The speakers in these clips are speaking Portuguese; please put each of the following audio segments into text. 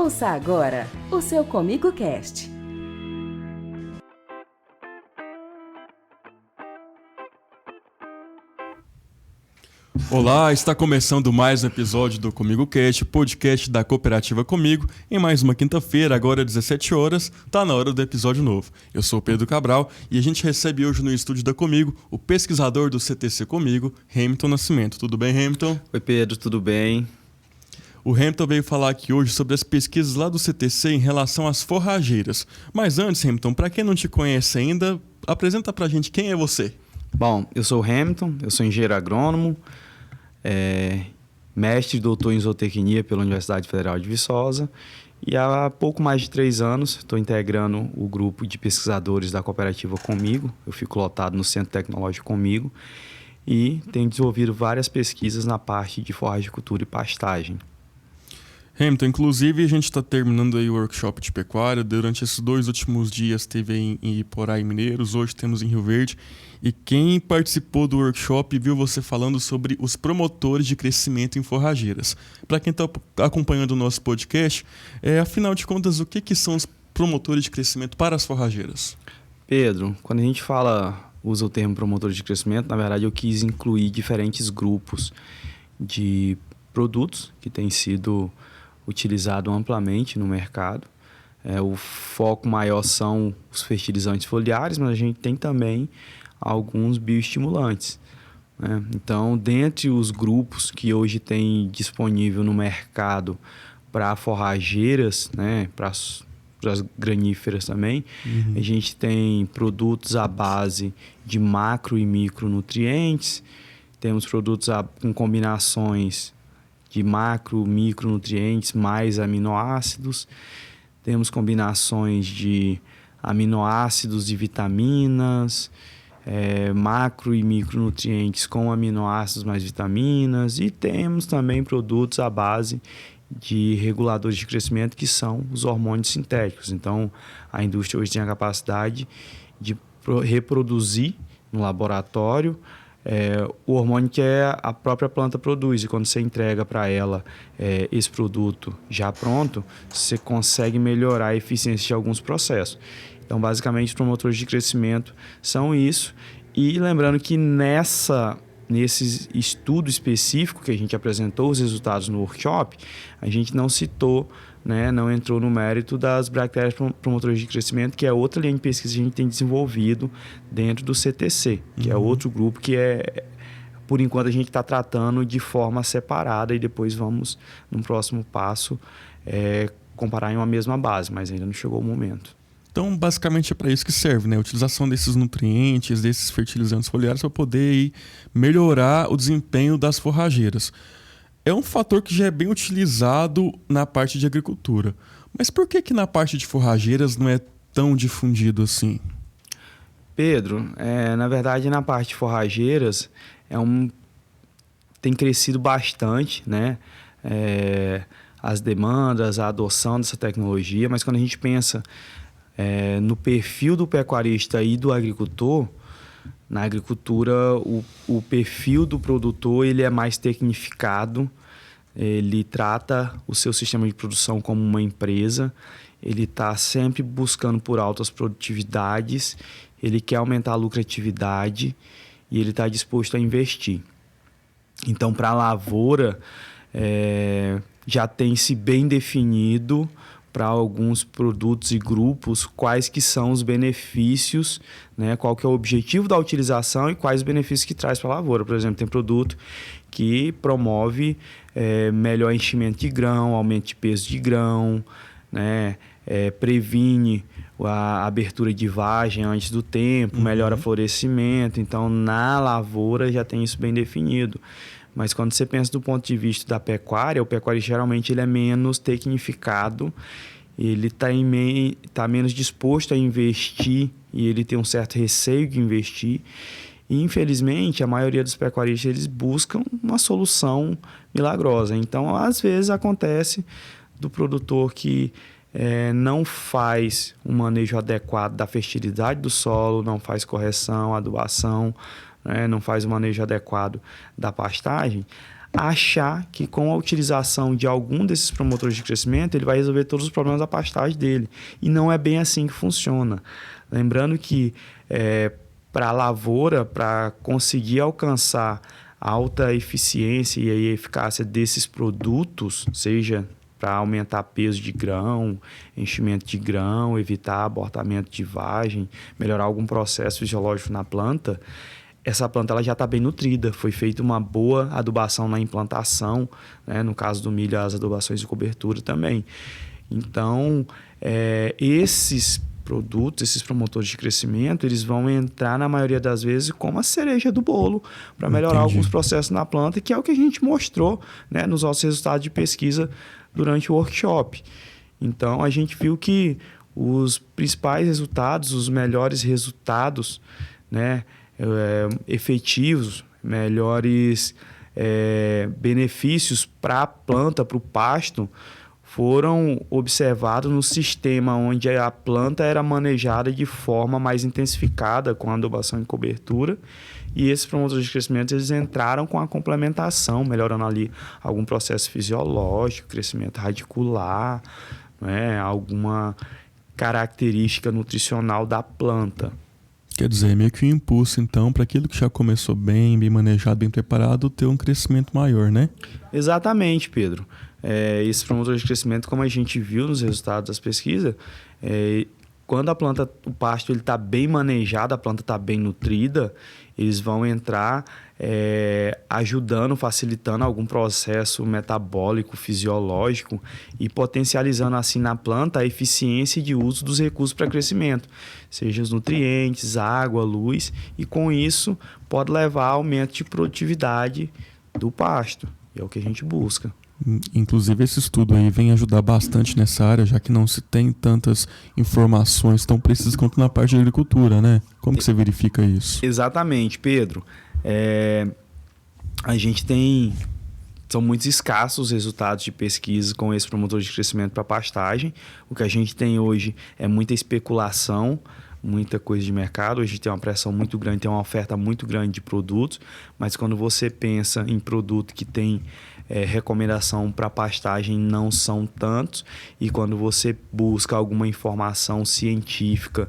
Ouça agora o seu Comigo Cast. Olá, está começando mais um episódio do Comigo Cast, podcast da Cooperativa Comigo, em mais uma quinta-feira, agora às 17 horas, tá na hora do episódio novo. Eu sou o Pedro Cabral e a gente recebe hoje no estúdio da Comigo o pesquisador do CTC Comigo, Hamilton Nascimento. Tudo bem, Hamilton? Oi, Pedro, tudo bem? O Hamilton veio falar aqui hoje sobre as pesquisas lá do CTC em relação às forrageiras. Mas antes, Hamilton, para quem não te conhece ainda, apresenta pra gente quem é você. Bom, eu sou o Hamilton, eu sou engenheiro agrônomo, mestre e doutor em zootecnia pela Universidade Federal de Viçosa e há pouco mais de 3 anos estou integrando o grupo de pesquisadores da cooperativa Comigo. Eu fico lotado no Centro Tecnológico Comigo e tenho desenvolvido várias pesquisas na parte de forragicultura e pastagem. Hamilton, inclusive a gente está terminando aí o workshop de pecuária. Durante esses 2 últimos dias teve em Iporá e Mineiros, hoje temos em Rio Verde. E quem participou do workshop viu você falando sobre os promotores de crescimento em forrageiras. Para quem está acompanhando o nosso podcast, afinal de contas, o que são os promotores de crescimento para as forrageiras? Pedro, quando a gente usa o termo promotores de crescimento, na verdade eu quis incluir diferentes grupos de produtos que têm sido utilizado amplamente no mercado. O foco maior são os fertilizantes foliares, mas a gente tem também alguns bioestimulantes, né? Então, dentre os grupos que hoje tem disponível no mercado para forrageiras, né, para as graníferas também, a gente tem produtos à base de macro e micronutrientes, temos produtos com combinações de macro, micronutrientes mais aminoácidos. Temos combinações de aminoácidos e vitaminas, macro e micronutrientes com aminoácidos mais vitaminas. E temos também produtos à base de reguladores de crescimento, que são os hormônios sintéticos. Então, a indústria hoje tem a capacidade de reproduzir no laboratório o hormônio que a própria planta produz, e quando você entrega para ela esse produto já pronto, você consegue melhorar a eficiência de alguns processos. Então, basicamente, os promotores de crescimento são isso. E lembrando que nesse estudo específico que a gente apresentou os resultados no workshop, a gente não citou, né, não entrou no mérito das bactérias promotoras de crescimento, que é outra linha de pesquisa que a gente tem desenvolvido dentro do CTC, que é outro grupo que por enquanto a gente está tratando de forma separada, e depois vamos, no próximo passo, comparar em uma mesma base, mas ainda não chegou o momento. Então, basicamente é para isso que serve, né? A utilização desses nutrientes, desses fertilizantes foliares, para poder melhorar o desempenho das forrageiras. É um fator que já é bem utilizado na parte de agricultura. Mas por que na parte de forrageiras não é tão difundido assim? Pedro, na verdade, na parte de forrageiras tem crescido bastante, né? As demandas, a adoção dessa tecnologia, mas quando a gente pensa no perfil do pecuarista e do agricultor, na agricultura o perfil do produtor ele é mais tecnificado, ele trata o seu sistema de produção como uma empresa, ele está sempre buscando por altas produtividades, ele quer aumentar a lucratividade e ele está disposto a investir. Então, para a lavoura, já tem-se bem definido para alguns produtos e grupos quais que são os benefícios, né? Qual que é o objetivo da utilização e quais os benefícios que traz para a lavoura. Por exemplo, tem produto que promove melhor enchimento de grão, aumento de peso de grão, né? Previne a abertura de vagem antes do tempo, melhora florescimento. Então, na lavoura já tem isso bem definido. Mas quando você pensa do ponto de vista da pecuária, o pecuário geralmente ele é menos tecnificado, ele está menos disposto a investir e ele tem um certo receio de investir. E, infelizmente, a maioria dos pecuaristas eles buscam uma solução milagrosa. Então, às vezes, acontece do produtor que não faz um manejo adequado da fertilidade do solo, não faz correção, adubação, né, não faz o manejo adequado da pastagem, achar que com a utilização de algum desses promotores de crescimento, ele vai resolver todos os problemas da pastagem dele. E não é bem assim que funciona. Lembrando que para a lavoura, para conseguir alcançar alta eficiência e a eficácia desses produtos, seja para aumentar peso de grão, enchimento de grão, evitar abortamento de vagem, melhorar algum processo fisiológico na planta, essa planta ela já está bem nutrida. Foi feita uma boa adubação na implantação, né? No caso do milho, as adubações de cobertura também. Então, esses produtos, esses promotores de crescimento, eles vão entrar na maioria das vezes como a cereja do bolo para melhorar alguns processos na planta, que é o que a gente mostrou, né, nos nossos resultados de pesquisa durante o workshop. Então, a gente viu que os principais resultados, os melhores resultados, né, efetivos, melhores benefícios para a planta, para o pasto, foram observados no sistema onde a planta era manejada de forma mais intensificada com a adubação e cobertura, e esses promotores de crescimento eles entraram com a complementação, melhorando ali algum processo fisiológico, crescimento radicular, né, alguma característica nutricional da planta. Quer dizer, meio que um impulso, então, para aquilo que já começou bem manejado, bem preparado, ter um crescimento maior, né? Exatamente, Pedro. Esses promotores de crescimento, como a gente viu nos resultados das pesquisas, quando o pasto está bem manejado, a planta está bem nutrida, eles vão entrar ajudando, facilitando algum processo metabólico, fisiológico e potencializando assim na planta a eficiência de uso dos recursos para crescimento, seja os nutrientes, água, luz, e com isso pode levar a aumento de produtividade do pasto, e é o que a gente busca. Inclusive, esse estudo aí vem ajudar bastante nessa área, já que não se tem tantas informações tão precisas quanto na parte de agricultura, né? Como que você verifica isso? Exatamente, Pedro. A gente tem... São muito escassos os resultados de pesquisa com esse promotor de crescimento para pastagem. O que a gente tem hoje é muita especulação, muita coisa de mercado. Hoje tem uma pressão muito grande, tem uma oferta muito grande de produtos, mas quando você pensa em produto que tem recomendação para pastagem, não são tantos, e quando você busca alguma informação científica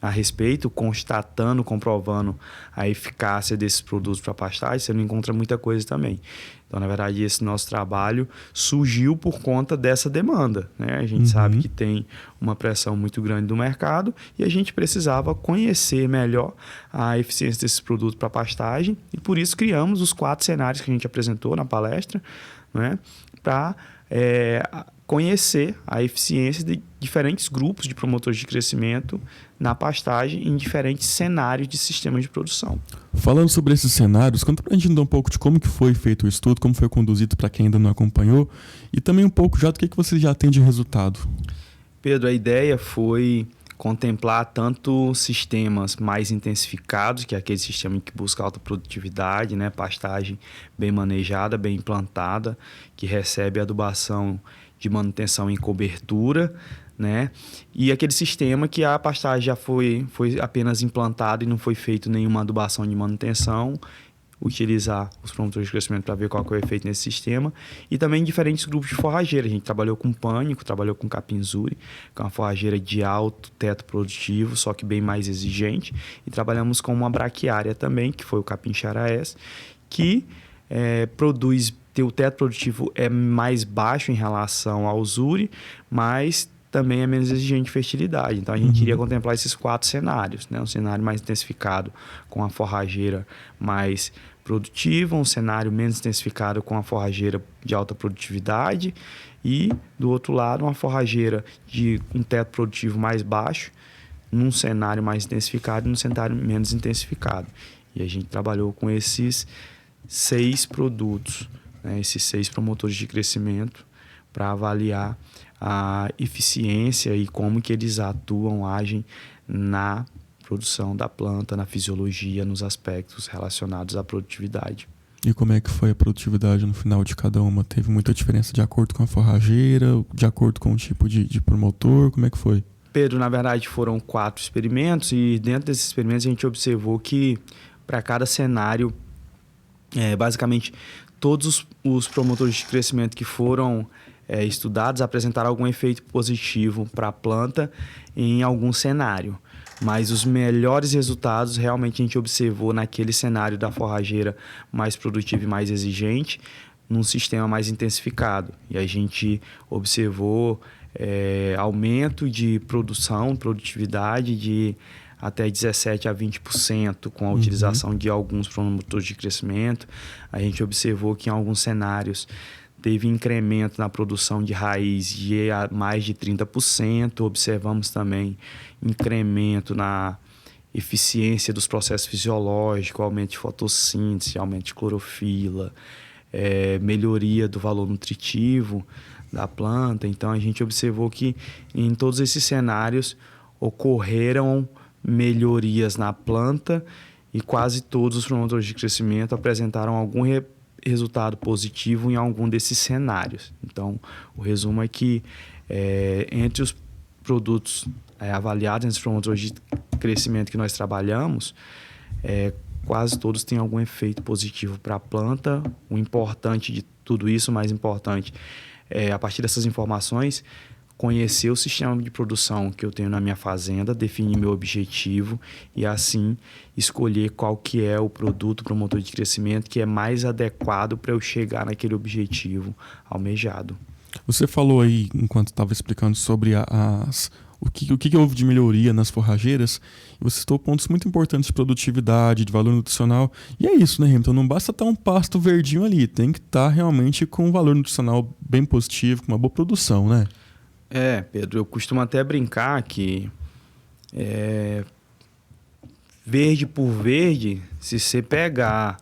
a respeito, constatando, comprovando a eficácia desses produtos para pastagem, você não encontra muita coisa também. Então, na verdade, esse nosso trabalho surgiu por conta dessa demanda, né? A gente sabe que tem uma pressão muito grande do mercado e a gente precisava conhecer melhor a eficiência desses produtos para pastagem, e por isso criamos os 4 cenários que a gente apresentou na palestra, né? Para conhecer a eficiência de diferentes grupos de promotores de crescimento na pastagem em diferentes cenários de sistemas de produção. Falando sobre esses cenários, conta pra gente um pouco de como que foi feito o estudo, como foi conduzido para quem ainda não acompanhou, e também um pouco já do que você já tem de resultado. Pedro, a ideia foi contemplar tanto sistemas mais intensificados, que é aquele sistema que busca alta produtividade, né? Pastagem bem manejada, bem implantada, que recebe adubação de manutenção em cobertura, né? E aquele sistema que a pastagem já foi apenas implantada e não foi feito nenhuma adubação de manutenção, utilizar os promotores de crescimento para ver qual é o efeito nesse sistema, e também diferentes grupos de forrageira. A gente trabalhou com pânico, trabalhou com capinzuri, que é uma forrageira de alto teto produtivo, só que bem mais exigente, e trabalhamos com uma braquiária também, que foi o capim charaés, que o teto produtivo é mais baixo em relação ao zuri, mas também é menos exigente de fertilidade. Então, a gente iria contemplar esses 4 cenários, né? Um cenário mais intensificado com a forrageira mais produtiva, um cenário menos intensificado com a forrageira de alta produtividade e, do outro lado, uma forrageira de um teto produtivo mais baixo, num cenário mais intensificado e num cenário menos intensificado. E a gente trabalhou com esses 6 produtos, né? Esses 6 promotores de crescimento, para avaliar a eficiência e como que eles atuam, agem na produção da planta, na fisiologia, nos aspectos relacionados à produtividade. E como é que foi a produtividade no final de cada uma? Teve muita diferença de acordo com a forrageira, de acordo com o tipo de promotor? Como é que foi? Pedro, na verdade foram 4 experimentos, e dentro desses experimentos a gente observou que para cada cenário Basicamente, todos os promotores de crescimento que foram estudados apresentaram algum efeito positivo para a planta em algum cenário. Mas os melhores resultados realmente a gente observou naquele cenário da forrageira mais produtiva e mais exigente, num sistema mais intensificado. E a gente observou aumento de produtividade de até 17% a 20% com a utilização de alguns promotores de crescimento. A gente observou que em alguns cenários teve incremento na produção de raiz de mais de 30%. Observamos também incremento na eficiência dos processos fisiológicos, aumento de fotossíntese, aumento de clorofila, melhoria do valor nutritivo da planta. Então, a gente observou que em todos esses cenários ocorreram melhorias na planta e quase todos os promotores de crescimento apresentaram algum resultado positivo em algum desses cenários. Então, o resumo é que entre os produtos avaliados, entre os promotores de crescimento que nós trabalhamos, quase todos têm algum efeito positivo para a planta. O importante de tudo isso, o mais importante, a partir dessas informações, conhecer o sistema de produção que eu tenho na minha fazenda, definir meu objetivo e assim escolher qual que é o produto promotor de crescimento que é mais adequado para eu chegar naquele objetivo almejado. Você falou aí, enquanto estava explicando sobre o que houve de melhoria nas forrageiras, e você citou pontos muito importantes de produtividade, de valor nutricional. E é isso, né, Hamilton? Não basta estar um pasto verdinho ali, tem que estar realmente com um valor nutricional bem positivo, com uma boa produção, né? Pedro, eu costumo até brincar que verde por verde, se você pegar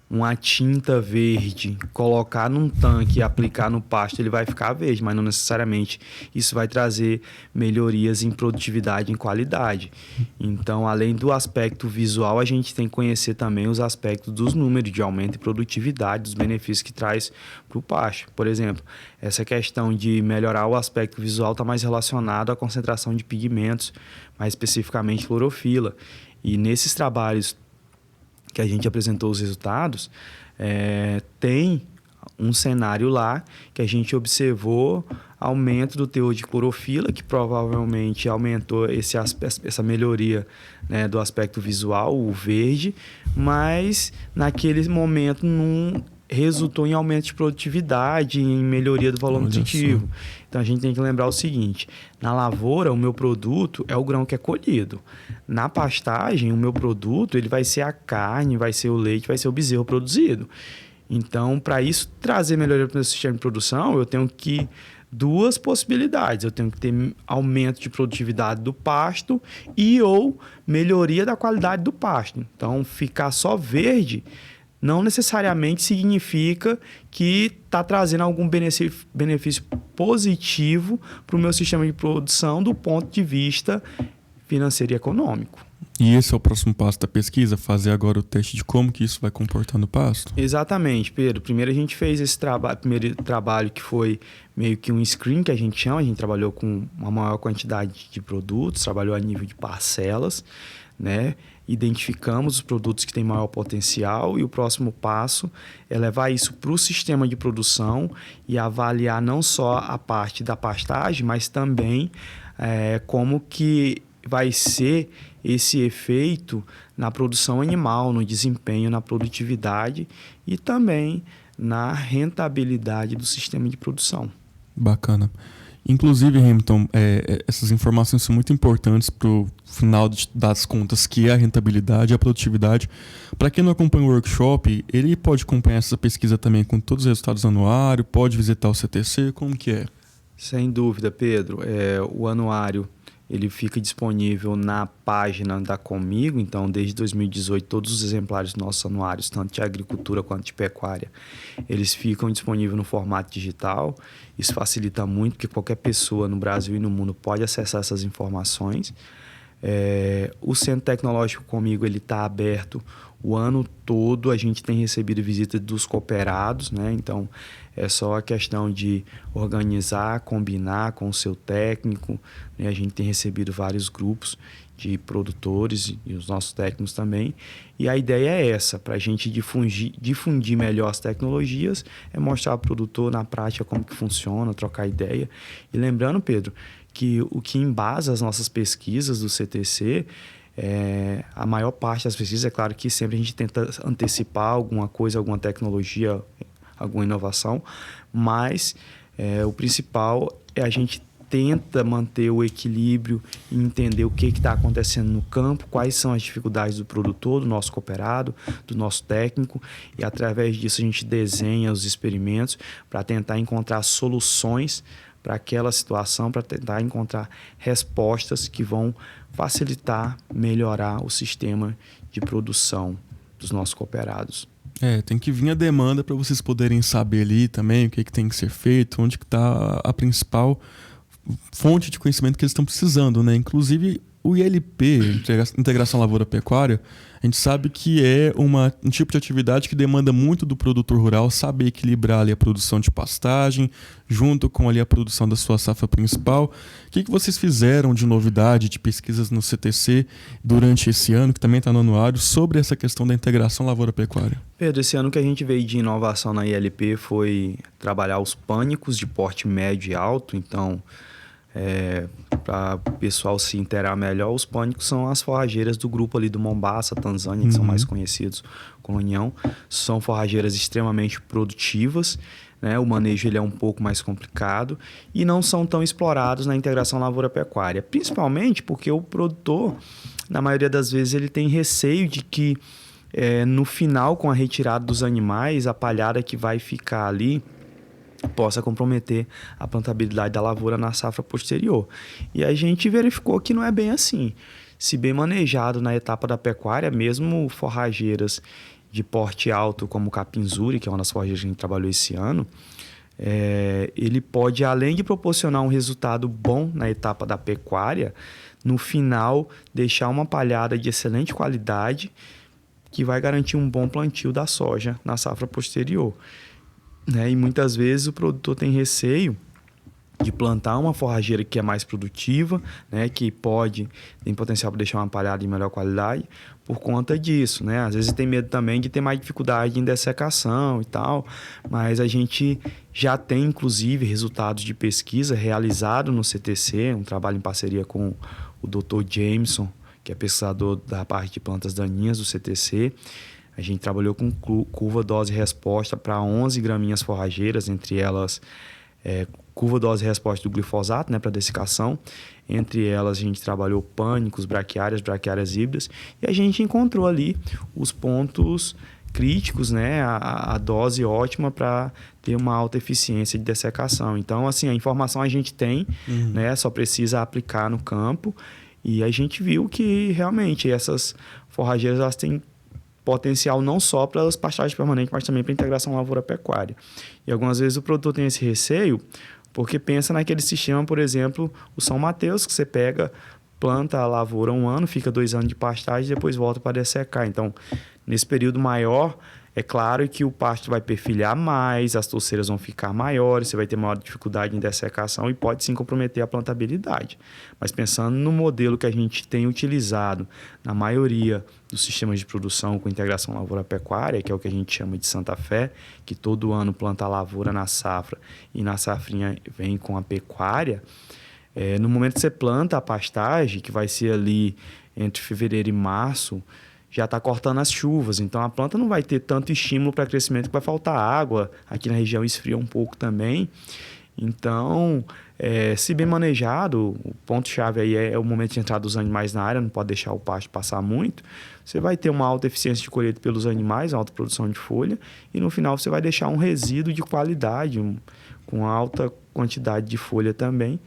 uma tinta verde, colocar num tanque e aplicar no pasto, ele vai ficar verde, mas não necessariamente isso vai trazer melhorias em produtividade e em qualidade. Então, além do aspecto visual, a gente tem que conhecer também os aspectos dos números de aumento de produtividade, dos benefícios que traz para o pasto. Por exemplo, essa questão de melhorar o aspecto visual está mais relacionado à concentração de pigmentos, mais especificamente clorofila. E nesses trabalhos que a gente apresentou os resultados, tem um cenário lá que a gente observou aumento do teor de clorofila, que provavelmente aumentou essa melhoria, né, do aspecto visual, o verde, mas naquele momento não resultou em aumento de produtividade, em melhoria do valor nutritivo. Então a gente tem que lembrar o seguinte: na lavoura, o meu produto é o grão que é colhido. Na pastagem, o meu produto ele vai ser a carne, vai ser o leite, vai ser o bezerro produzido. Então, para isso trazer melhoria para o meu sistema de produção, eu tenho que duas possibilidades. Eu tenho que ter aumento de produtividade do pasto ou melhoria da qualidade do pasto. Então, ficar só verde não necessariamente significa que está trazendo algum benefício positivo para o meu sistema de produção do ponto de vista financeiro e econômico. E esse é o próximo passo da pesquisa? Fazer agora o teste de como que isso vai comportar no pasto? Exatamente, Pedro. Primeiro a gente fez esse primeiro trabalho que foi meio que um screen, que a gente chama. A gente trabalhou com uma maior quantidade de produtos, trabalhou a nível de parcelas, né? Identificamos os produtos que têm maior potencial e o próximo passo é levar isso para o sistema de produção e avaliar não só a parte da pastagem, mas também como que vai ser esse efeito na produção animal, no desempenho, na produtividade e também na rentabilidade do sistema de produção. Bacana. Inclusive, Hamilton, essas informações são muito importantes para o final das contas, que é a rentabilidade e a produtividade. Para quem não acompanha o workshop, ele pode acompanhar essa pesquisa também com todos os resultados anuários, pode visitar o CTC, como que é? Sem dúvida, Pedro. O anuário ele fica disponível na página da Comigo. Então, desde 2018, todos os exemplares dos nossos anuários, tanto de agricultura quanto de pecuária, eles ficam disponíveis no formato digital. Isso facilita muito, porque qualquer pessoa no Brasil e no mundo pode acessar essas informações. O Centro Tecnológico Comigo está aberto o ano todo. A gente tem recebido visita dos cooperados, né? Então, é só a questão de organizar, combinar com o seu técnico, né? A gente tem recebido vários grupos de produtores e os nossos técnicos também. E a ideia é essa, para a gente difundir melhor as tecnologias, é mostrar ao produtor na prática como que funciona, trocar ideia. E lembrando, Pedro, que o que embasa as nossas pesquisas do CTC, a maior parte das pesquisas, é claro que sempre a gente tenta antecipar alguma coisa, alguma tecnologia, alguma inovação, mas o principal é a gente tenta manter o equilíbrio e entender o que está acontecendo no campo, quais são as dificuldades do produtor, do nosso cooperado, do nosso técnico, e através disso a gente desenha os experimentos para tentar encontrar soluções para aquela situação, para tentar encontrar respostas que vão facilitar, melhorar o sistema de produção dos nossos cooperados. Tem que vir a demanda para vocês poderem saber ali também o que tem que ser feito, onde que está a principal fonte de conhecimento que eles estão precisando, né? Inclusive o ILP, Integração Lavoura-Pecuária, a gente sabe que é um tipo de atividade que demanda muito do produtor rural saber equilibrar ali a produção de pastagem junto com ali a produção da sua safra principal. O que vocês fizeram de novidade, de pesquisas no CTC durante esse ano, que também está no anuário, sobre essa questão da integração lavoura-pecuária? Pedro, esse ano que a gente veio de inovação na ILP foi trabalhar os pânicos de porte médio e alto. Então, para o pessoal se inteirar melhor, os pânicos são as forrageiras do grupo ali do Mombasa, Tanzânia, que são mais conhecidos com a União. São forrageiras extremamente produtivas, né? O manejo ele é um pouco mais complicado e não são tão explorados na integração lavoura-pecuária, principalmente porque o produtor, na maioria das vezes, ele tem receio de que no final, com a retirada dos animais, a palhada que vai ficar ali possa comprometer a plantabilidade da lavoura na safra posterior. E a gente verificou que não é bem assim. Se bem manejado na etapa da pecuária, mesmo forrageiras de porte alto, como o capinzuri, que é uma das forrageiras que a gente trabalhou esse ano, ele pode, além de proporcionar um resultado bom na etapa da pecuária, no final deixar uma palhada de excelente qualidade que vai garantir um bom plantio da soja na safra posterior. E muitas vezes o produtor tem receio de plantar uma forrageira que é mais produtiva, que tem potencial para deixar uma palhada de melhor qualidade por conta disso. Às vezes tem medo também de ter mais dificuldade em dessecação e tal, mas a gente já tem, inclusive, resultados de pesquisa realizado no CTC, um trabalho em parceria com o Dr. Jameson, que é pesquisador da parte de plantas daninhas do CTC. A gente trabalhou com curva dose-resposta para 11 graminhas forrageiras, entre elas curva dose-resposta do glifosato, para dessecação. Entre elas a gente trabalhou pânicos, braquiárias híbridas, e a gente encontrou ali os pontos críticos, a dose ótima para ter uma alta eficiência de dessecação. Então, assim, a informação a gente tem, só precisa aplicar no campo, e a gente viu que realmente essas forrageiras elas têm potencial não só para as pastagens permanentes, mas também para a integração lavoura-pecuária. E algumas vezes o produtor tem esse receio porque pensa naquele sistema, por exemplo, o São Mateus, que você pega, planta a lavoura 1 ano, fica 2 anos de pastagem e depois volta para dessecar. Então, nesse período maior, é claro que o pasto vai perfilhar mais, as touceiras vão ficar maiores, você vai ter maior dificuldade em dessecação e pode sim comprometer a plantabilidade. Mas pensando no modelo que a gente tem utilizado na maioria dos sistemas de produção com integração lavoura-pecuária, que é o que a gente chama de Santa Fé, que todo ano planta a lavoura na safra e na safrinha vem com a pecuária, no momento que você planta a pastagem, que vai ser ali entre fevereiro e março, já está cortando as chuvas, então a planta não vai ter tanto estímulo para crescimento, que vai faltar água, aqui na região esfria um pouco também. Então, se bem manejado, o ponto-chave aí é o momento de entrada dos animais na área, não pode deixar o pasto passar muito, você vai ter uma alta eficiência de colheita pelos animais, alta produção de folha, e no final você vai deixar um resíduo de qualidade, com alta quantidade de folha também,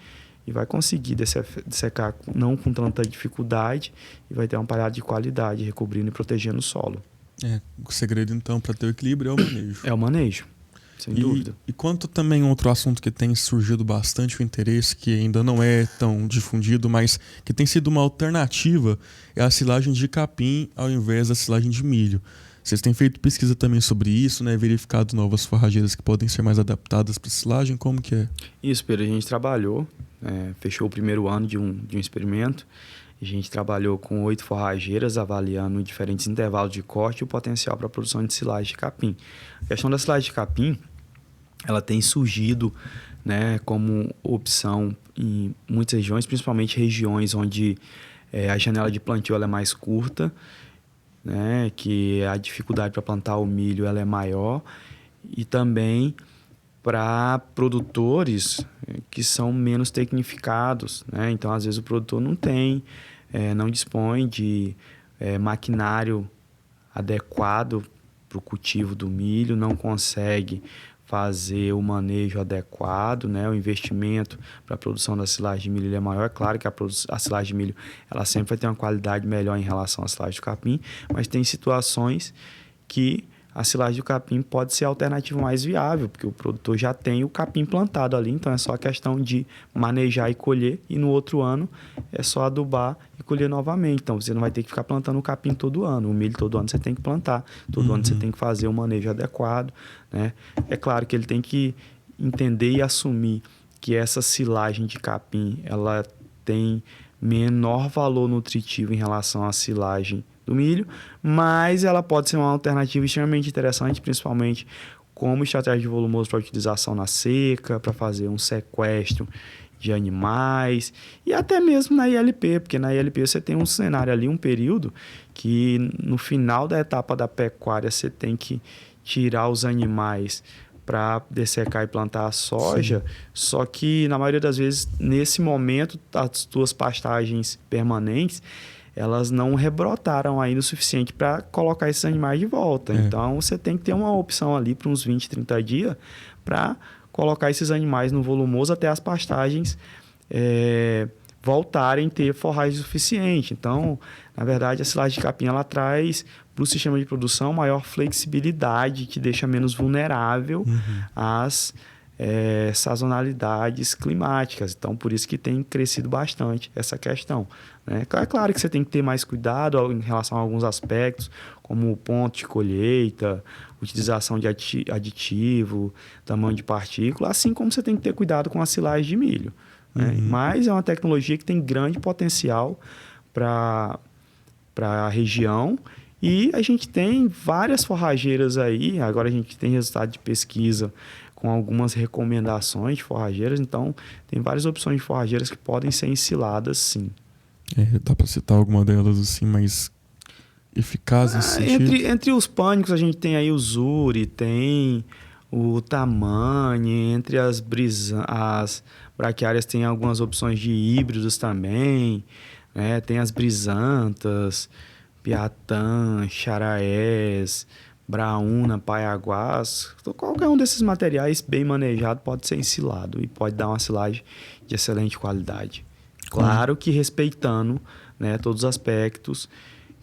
e vai conseguir dessecar não com tanta dificuldade e vai ter uma palhada de qualidade, recobrindo e protegendo o solo. O segredo, então, para ter o equilíbrio é o manejo. É o manejo, sem dúvida. E quanto também outro assunto que tem surgido bastante o interesse, que ainda não é tão difundido, mas que tem sido uma alternativa, é a silagem de capim ao invés da silagem de milho. Vocês têm feito pesquisa também sobre isso, verificado novas forrageiras que podem ser mais adaptadas para silagem? Como que é? Isso, Pedro, a gente trabalhou, fechou o primeiro ano de um experimento A gente trabalhou com 8 forrageiras, avaliando diferentes intervalos de corte e o potencial para a produção de silagem de capim. A questão da silagem de capim, ela tem surgido, né, como opção em muitas regiões, principalmente regiões onde a janela de plantio ela é mais curta, né, que a dificuldade para plantar o milho ela é maior, e também para produtores que são menos tecnificados, né? Então, às vezes, o produtor não dispõe de maquinário adequado para o cultivo do milho, não consegue fazer o manejo adequado, né? O investimento para a produção da silagem de milho é maior. É claro que a silagem de milho ela sempre vai ter uma qualidade melhor em relação à silagem de capim, mas tem situações que a silagem do capim pode ser a alternativa mais viável, porque o produtor já tem o capim plantado ali, então é só questão de manejar e colher, e no outro ano é só adubar e colher novamente. Então você não vai ter que ficar plantando o capim todo ano, o milho todo ano você tem que plantar, todo ano você tem que fazer o manejo adequado, né? É claro que ele tem que entender e assumir que essa silagem de capim ela tem menor valor nutritivo em relação à silagem do milho, mas ela pode ser uma alternativa extremamente interessante, principalmente como estratégia de volumoso para utilização na seca, para fazer um sequestro de animais e até mesmo na ILP, porque na ILP você tem um cenário ali, um período que no final da etapa da pecuária você tem que tirar os animais para dessecar e plantar a soja. Sim. Só que na maioria das vezes nesse momento as tuas pastagens permanentes elas não rebrotaram ainda o suficiente para colocar esses animais de volta. Então, você tem que ter uma opção ali para uns 20, 30 dias para colocar esses animais no volumoso até as pastagens voltarem a ter forragem suficiente. Então, na verdade, a silagem de capim ela traz para o sistema de produção maior flexibilidade, que deixa menos vulnerável às sazonalidades climáticas. Então, por isso que tem crescido bastante essa questão, né? É claro que você tem que ter mais cuidado em relação a alguns aspectos, como o ponto de colheita, utilização de aditivo, tamanho de partícula, assim como você tem que ter cuidado com a silagem de milho, né? Mas é uma tecnologia que tem grande potencial para a região. E a gente tem várias forrageiras aí, agora a gente tem resultado de pesquisa com algumas recomendações de forrageiras, então tem várias opções de forrageiras que podem ser ensiladas, sim. Dá para citar alguma delas assim, mais eficaz nesse sentido? Entre os pânicos a gente tem aí o Zuri, tem o Tamanhe, entre as braquiárias tem algumas opções de híbridos também, né? Tem as brisantas, Piatã, Charaés, Braúna, Paiaguás. Então, qualquer um desses materiais bem manejado pode ser ensilado e pode dar uma silagem de excelente qualidade. Claro que respeitando, né, todos os aspectos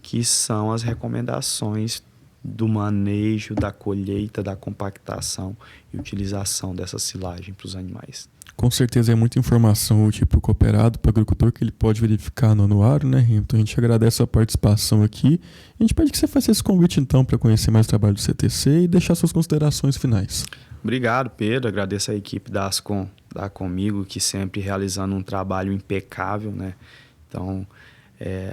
que são as recomendações do manejo, da colheita, da compactação e utilização dessa silagem para os animais. Com certeza é muita informação útil para o cooperado, para o agricultor, que ele pode verificar no anuário, né? Então a gente agradece a participação aqui. A gente pede que você faça esse convite então para conhecer mais o trabalho do CTC e deixar suas considerações finais. Obrigado, Pedro. Agradeço a equipe da Ascom, da Comigo, que sempre realizando um trabalho impecável, né? Então,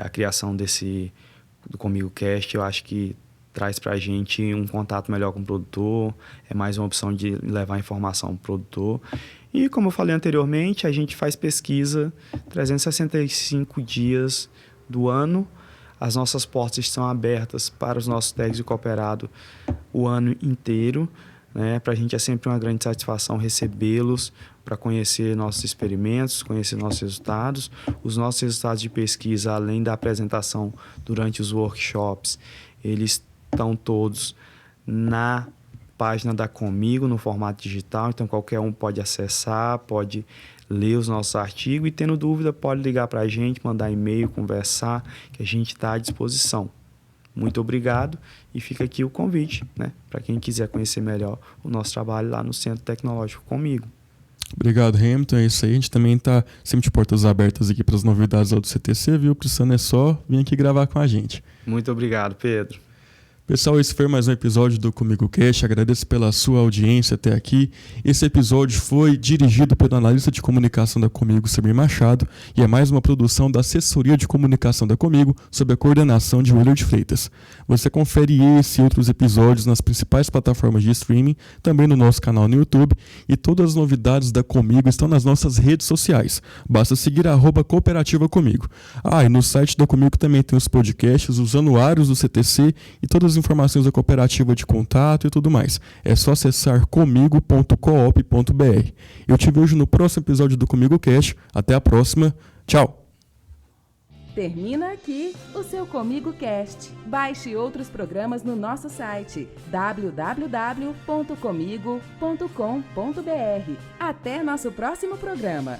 a criação do Comigo Cast, eu acho que traz para a gente um contato melhor com o produtor, é mais uma opção de levar informação para o produtor. E, como eu falei anteriormente, a gente faz pesquisa 365 dias do ano. As nossas portas estão abertas para os nossos técnicos de cooperado o ano inteiro, né? Para a gente é sempre uma grande satisfação recebê-los para conhecer nossos experimentos, conhecer nossos resultados. Os nossos resultados de pesquisa, além da apresentação durante os workshops, eles estão todos na página da Comigo, no formato digital, então qualquer um pode acessar, pode ler os nossos artigos e, tendo dúvida, pode ligar para a gente, mandar e-mail, conversar, que a gente está à disposição. Muito obrigado e fica aqui o convite, né, para quem quiser conhecer melhor o nosso trabalho lá no Centro Tecnológico Comigo. Obrigado, Hamilton. É isso aí. A gente também está sempre de portas abertas aqui para as novidades lá do CTC, viu? Precisando é só vir aqui gravar com a gente. Muito obrigado, Pedro. Pessoal, esse foi mais um episódio do Comigo Cast. Agradeço pela sua audiência até aqui. Esse episódio foi dirigido pelo analista de comunicação da Comigo, Samir Machado, e é mais uma produção da assessoria de comunicação da Comigo, sob a coordenação de Willard Freitas. Você confere esse e outros episódios nas principais plataformas de streaming, também no nosso canal no YouTube, e todas as novidades da Comigo estão nas nossas redes sociais. Basta seguir @cooperativa Comigo. E no site da Comigo também tem os podcasts, os anuários do CTC e todas as informações da cooperativa de contato e tudo mais. É só acessar comigo.coop.br. Eu te vejo no próximo episódio do Comigo Cast. Até a próxima. Tchau! Termina aqui o seu Comigo Cast. Baixe outros programas no nosso site www.comigo.com.br. Até nosso próximo programa.